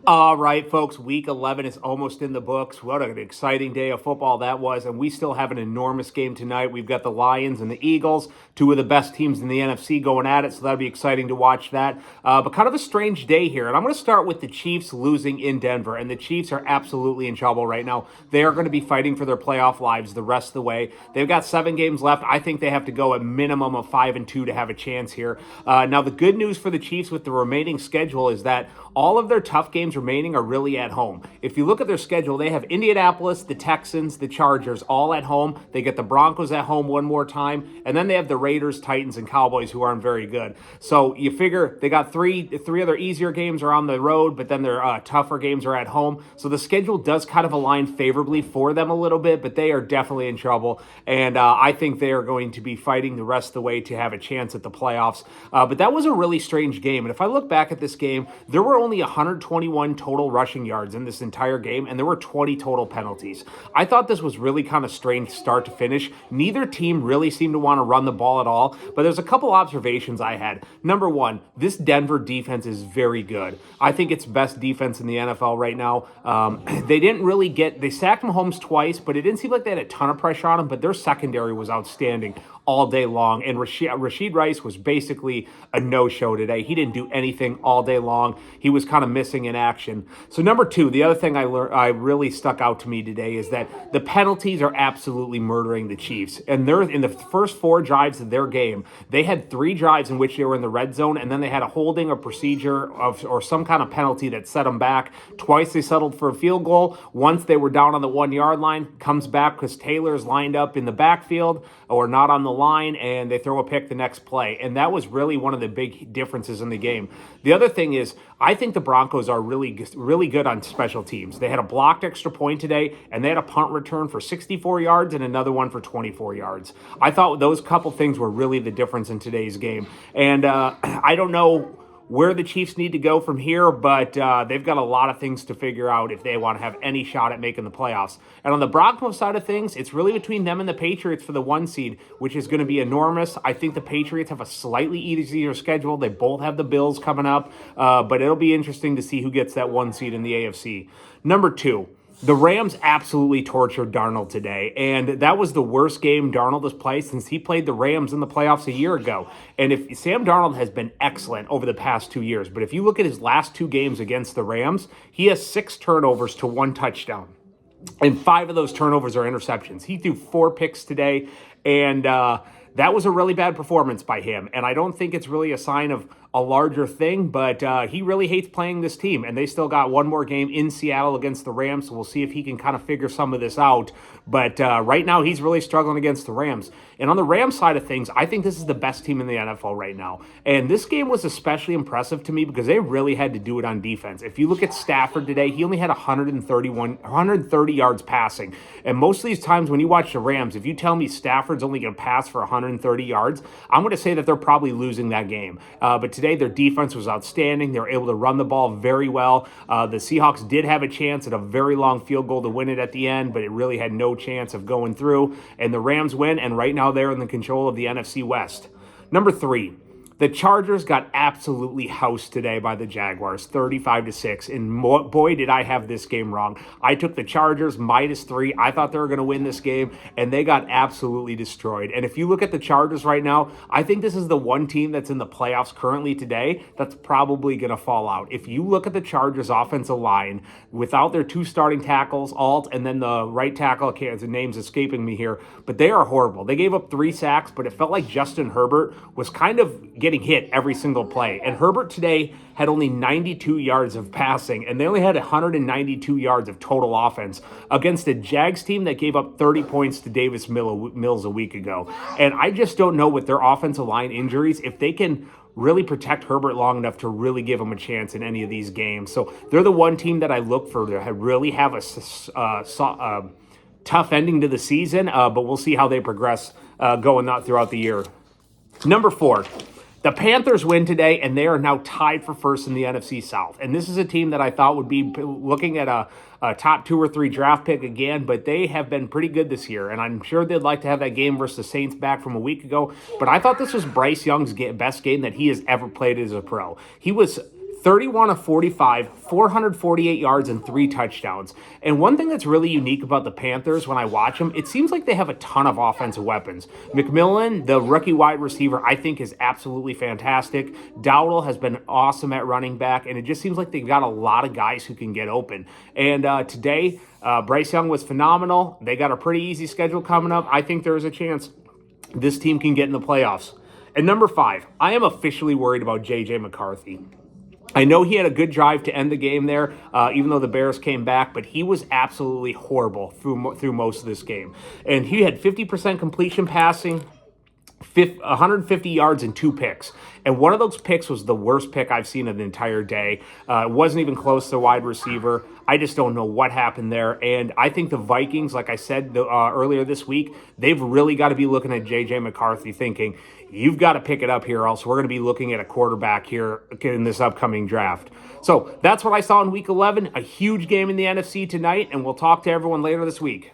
All right, folks, week 11 is almost in the books. What an exciting day of football that was. And we still have an enormous game tonight. We've got the Lions and the Eagles, two of the best teams in the NFC going at it. So that'll be exciting to watch that. But kind of a strange day here. And I'm going to start with the Chiefs losing in Denver. And the Chiefs are absolutely in trouble right now. They are going to be fighting for their playoff lives the rest of the way. They've got 7 games left. I think they have to go a minimum of 5-2 to have a chance here. Now, the good news for the Chiefs with the remaining schedule is that all of their tough games remaining are really at home. If you look at their schedule, they have Indianapolis, the Texans, the Chargers all at home. They get the Broncos at home one more time, and then they have the Raiders, Titans, and Cowboys who aren't very good. So you figure they got three other easier games are on the road, but then their tougher games are at home. So the schedule does kind of align favorably for them a little bit, but they are definitely in trouble, and I think they are going to be fighting the rest of the way to have a chance at the playoffs. But that was a really strange game, and if I look back at this game, there were only 121 total rushing yards in this entire game, and there were 20 total penalties. I thought this was really kind of strange start to finish. Neither team really seemed to want to run the ball at all, but there's a couple observations I had. Number one, this Denver defense is very good. I think it's best defense in the NFL right now. They sacked Mahomes twice, but it didn't seem like they had a ton of pressure on him, but their secondary was outstanding all day long. And Rashid Rice was basically a no-show today. He didn't do anything all day long. He was kind of missing in action. So number two, the other thing I really stuck out to me today is that the penalties are absolutely murdering the Chiefs. And they're in the first 4 drives of their game, they had 3 drives in which they were in the red zone, and then they had a holding, a procedure, or some kind of penalty that set them back. Twice they settled for a field goal. Once they were down on the 1-yard line, comes back because Taylor's lined up in the backfield or not on the line, and they throw a pick the next play. And that was really one of the big differences in the game. The other thing is, I think the Broncos are really good on special teams. They had a blocked extra point today, and they had a punt return for 64 yards and another one for 24 yards. I thought those couple things were really the difference in today's game. And I don't know where the Chiefs need to go from here, but they've got a lot of things to figure out if they want to have any shot at making the playoffs. And on the Broncos side of things, it's really between them and the Patriots for the 1 seed, which is going to be enormous. I think the Patriots have a slightly easier schedule. They both have the Bills coming up, but it'll be interesting to see who gets that 1 seed in the AFC. Number 2. The Rams absolutely tortured Darnold today, and that was the worst game Darnold has played since he played the Rams in the playoffs a year ago. And if Sam Darnold has been excellent over the past 2 years, but if you look at his last 2 games against the Rams, he has 6 turnovers to 1 touchdown. And 5 of those turnovers are interceptions. He threw 4 picks today, and that was a really bad performance by him. And I don't think it's really a sign of a larger thing, but he really hates playing this team, and they still got 1 more game in Seattle against the Rams, so we'll see if he can kind of figure some of this out. But right now, he's really struggling against the Rams. And on the Rams side of things, I think this is the best team in the NFL right now. And this game was especially impressive to me because they really had to do it on defense. If you look at Stafford today, he only had 130 yards passing. And most of these times when you watch the Rams, if you tell me Stafford's only going to pass for 130 yards, I'm going to say that they're probably losing that game. But today, their defense was outstanding. They were able to run the ball very well. The Seahawks did have a chance at a very long field goal to win it at the end, but it really had no chance of going through. And the Rams win, and right now they're in the control of the NFC West. Number 3. The Chargers got absolutely housed today by the Jaguars, 35-6. And boy, did I have this game wrong. I took the Chargers -3. I thought they were going to win this game, and they got absolutely destroyed. And if you look at the Chargers right now, I think this is the one team that's in the playoffs currently today that's probably going to fall out. If you look at the Chargers offensive line, without their 2 starting tackles, Alt, and then the right tackle, the name's escaping me here, but they are horrible. They gave up 3 sacks, but it felt like Justin Herbert was kind of getting hit every single play. And Herbert today had only 92 yards of passing, and they only had 192 yards of total offense against a Jags team that gave up 30 points to Davis Mills a week ago. And I just don't know with their offensive line injuries if they can really protect Herbert long enough to really give him a chance in any of these games. So they're the one team that I look for to really have a tough ending to the season, but we'll see how they progress going out throughout the year. Number 4. The Panthers win today, and they are now tied for first in the NFC South. And this is a team that I thought would be looking at a top 2 or 3 draft pick again, but they have been pretty good this year. And I'm sure they'd like to have that game versus the Saints back from a week ago. But I thought this was Bryce Young's best game that he has ever played as a pro. He was 31 of 45, 448 yards, and 3 touchdowns. And one thing that's really unique about the Panthers when I watch them, it seems like they have a ton of offensive weapons. McMillan, the rookie wide receiver, I think is absolutely fantastic. Dowdle has been awesome at running back, and it just seems like they've got a lot of guys who can get open. And today, Bryce Young was phenomenal. They got a pretty easy schedule coming up. I think there's a chance this team can get in the playoffs. And number 5, I am officially worried about J.J. McCarthy. I know he had a good drive to end the game there, even though the Bears came back, but he was absolutely horrible through most of this game. And he had 50% completion passing, 150 yards and 2 picks. And one of those picks was the worst pick I've seen in the entire day. It wasn't even close to wide receiver. I just don't know what happened there. And I think the Vikings, like I said earlier this week, they've really got to be looking at J.J. McCarthy thinking, you've got to pick it up here, else we're going to be looking at a quarterback here in this upcoming draft. So that's what I saw in Week 11, a huge game in the NFC tonight, and we'll talk to everyone later this week.